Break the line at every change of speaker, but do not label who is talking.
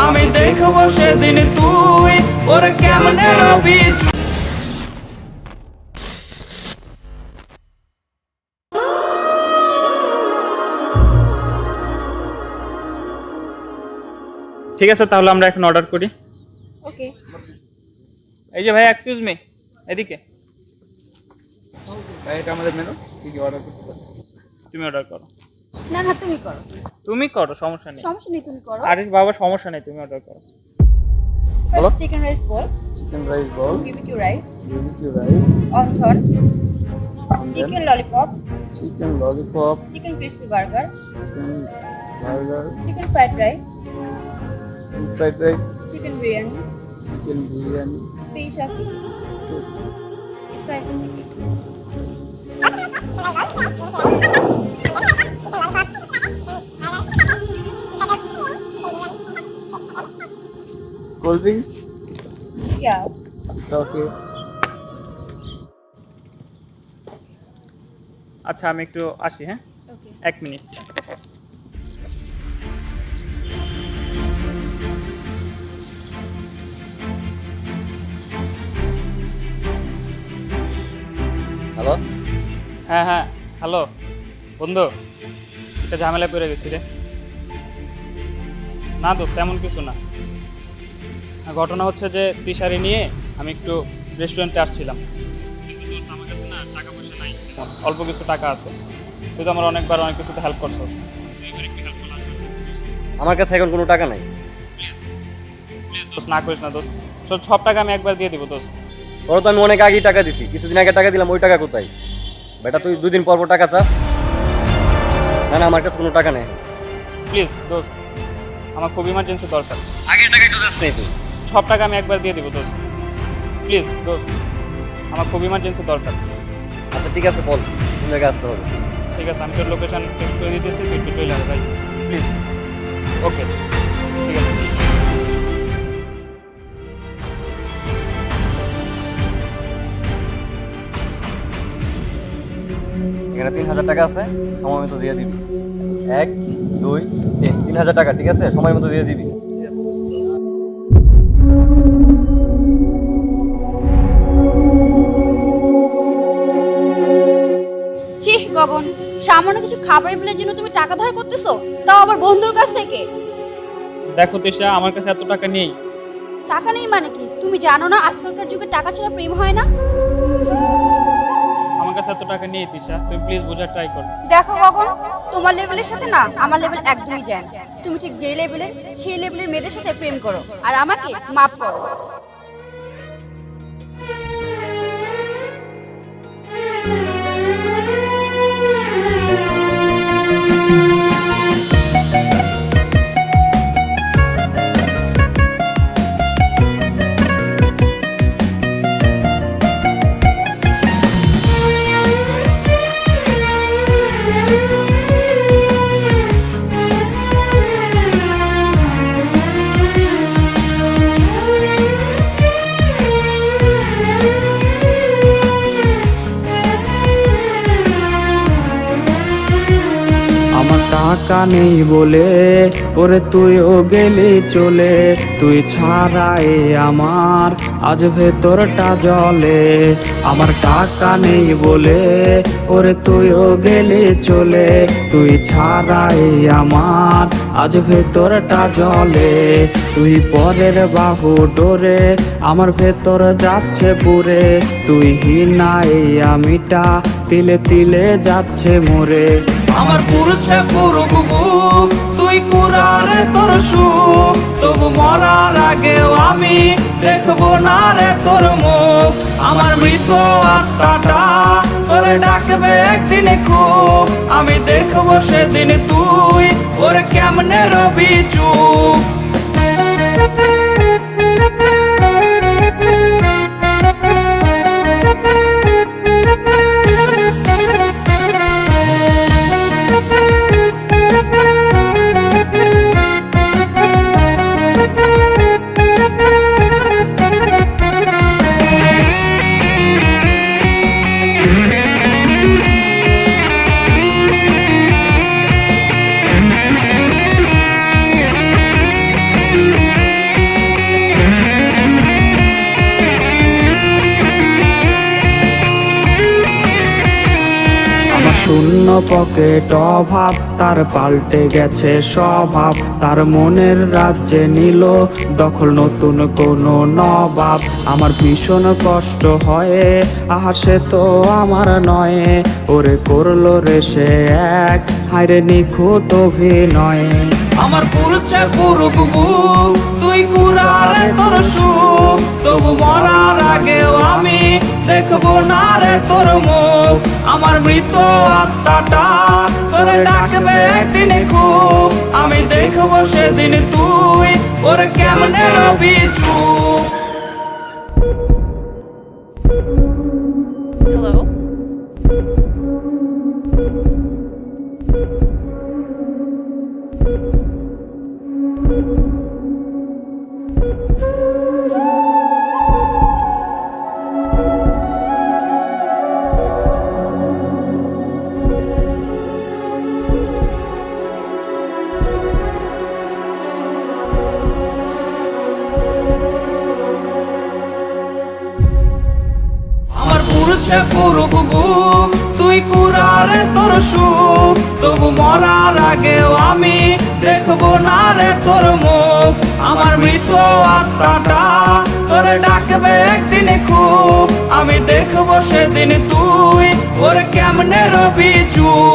আমি দেখবো সেদিন তুই ওরে কেমনে রবি। ঠিক আছে, তাহলে আমরা এখন অর্ডার করি।
ওকে।
এই যে ভাই, এক্সকিউজ মি, এদিকে।
ভাই এটা আমাদের মেনু, কি কি অর্ডার করতে পারি?
তুমি অর্ডার করো।
না না, তুমি করো।
তুমি করো, সমস্যা নেই।
সমস্যা নেই, তুমি করো।
আরে বাবা, সমস্যা নেই, তুমি অর্ডার করো।
First chicken rice ball,
chicken rice ball,
BBQ rice,
BBQ rice,
wonton, chicken lollipop,
chicken lollipop,
chicken crispy burger,
chicken burger,
chicken fried rice,
chicken fried rice,
chicken biryani,
chicken biryani,
special chicken, spicy chicken.
Cold drinks.
Yeah.
It's okay.
আচ্ছা, আমি একটু আসি, হ্যাঁ,
ওকে।
1 minute.
Hello.
হ্যাঁ হ্যাঁ, hello বন্ধু, একটা ঝামেলা পড়ে গেছি রে। না দোস্ত, তেমন কিছু না। ঘটনা হচ্ছে যে তিশারি নিয়ে আমি একটু রেস্টুরেন্টে আসছিলাম, কিন্তু দোস্ত আমার কাছে না টাকা পয়সা নাই, অল্প কিছু টাকা আছে। তুই তো আমার অনেকবার অনেক কিছুতে হেল্প করছস, তুই এবার একটু হেল্প করলাম।
আমার কাছে এখন কোনো টাকা নাই।
প্লিজ প্লিজ দোস্ত, না করিস না দোস্ত, সব টাকা আমি একবার দিয়ে দিব দোস্ত।
তোর তো আমি অনেক আগেই টাকা দিছি, কিছুদিন আগে টাকা দিলাম, ওই টাকা কোথায়? বেটা তুই 2 দিন পর পর টাকা চাস? না না, আমার কাছে কোনো টাকা নেই।
প্লিজ দোস্ত, আমার খুব ইমার্জেন্সি দরকার।
আগের টাকাই তো দিস নেই তুই।
সব টাকা আমি একবার দিয়ে দিব দোস্ত, প্লিজ দোস্ত, আমার খুব ইমার্জেন্সি দরকার।
আচ্ছা ঠিক আছে, বল কোন জায়গায় আসতে হবে।
ঠিক আছে, আমি তোর লোকেশন টেক্সট করে দিতেছি, তুই একটু চলে আয় ভাই, প্লিজ। ওকে, ঠিক আছে।
এখানে 3000 টাকা আছে, সময় মতো দিয়ে দিবি। 1 2 3, 3000 টাকা, ঠিক আছে? সময় মতো দিয়ে দিবি।
চিহ গগন, সামান্য কিছু খাবারের বিলের জন্য তুমি টাকা ধার করতেছো, তাও আবার বন্ধুর কাছ থেকে।
দেখো তিশা, আমার কাছে এত টাকা নেই।
টাকা নেই মানে কি? তুমি জানো না আজকালকার যুগে টাকা ছাড়া প্রেম হয় না?
আমার কাছে এত টাকা নেই তিশা, তুমি প্লিজ বোঝার ট্রাই করো।
দেখো গগন, তোমার লেভেলের সাথে না আমার লেভেল একদমই যায় না। তুমি ঠিক যে লেভেলের, সেই লেভেলের মেয়েদের সাথে প্রেম করো, আর আমাকে মাফ করো।
আমার টাকা নেই বলে ওরে তুইও গেলি চলে, তুই ছাড়াই আমার আজ ভেতরটা জলে। আমার টাকা নেই বলে ওরে তুইও গেলি চলে, তুই ছাড়াই আমার আজ ভেতরটা জলে। তুই পরের বাহু ডোরে আমার ভেতর যাচ্ছে পুরে, তুই হিনাই আমিটা তিলে তিলে যাচ্ছে মোরে। আমার পুরুষে পুরুক বুক, তুই কুরারে তোর সুখ, তবু মরার আগেও আমি দেখবো না রে তোর মুখ। আমার মৃত আত্মাটা তোরে ডাকবে একদিনে খুব, আমি দেখবো সেদিন তুই ওরে কেমনে রবি চুপ। পকেট অভাব, তার পাল্টে গেছে স্বভাব। তার মনের রাজ্যে নিল দখল নতুন কোনো নবাব। আমার ভীষণ কষ্ট হয়, আহা সে তো আমার নয়। ওরে করলো রে সে এক হায়রে নিখুঁত অভিনয়। আমার পুরুষে পুরুক বুক, তুই কুড়ারে তোর সুখ, তবু মরার আগেও আমি দেখবো না রে তোর মুখ। আমার মৃত আত্মাটা তোরে ডাকবে একদিন খুব, আমি দেখবো সেদিন তুই ওরে কেমনে রবি চুপ।
হ্যালো,
আমার পুরুষে পুরুক বুক, তুই কুড়ারে তোর সুখ, তবু মরার আগেও আমি দেখবো না রে তোর মুখ। আমার মৃত আত্মাটা তোরে ডাকবে একদিন খুব, আমি দেখবো সেদিন তুই ওর কেমনে রবি চুপ।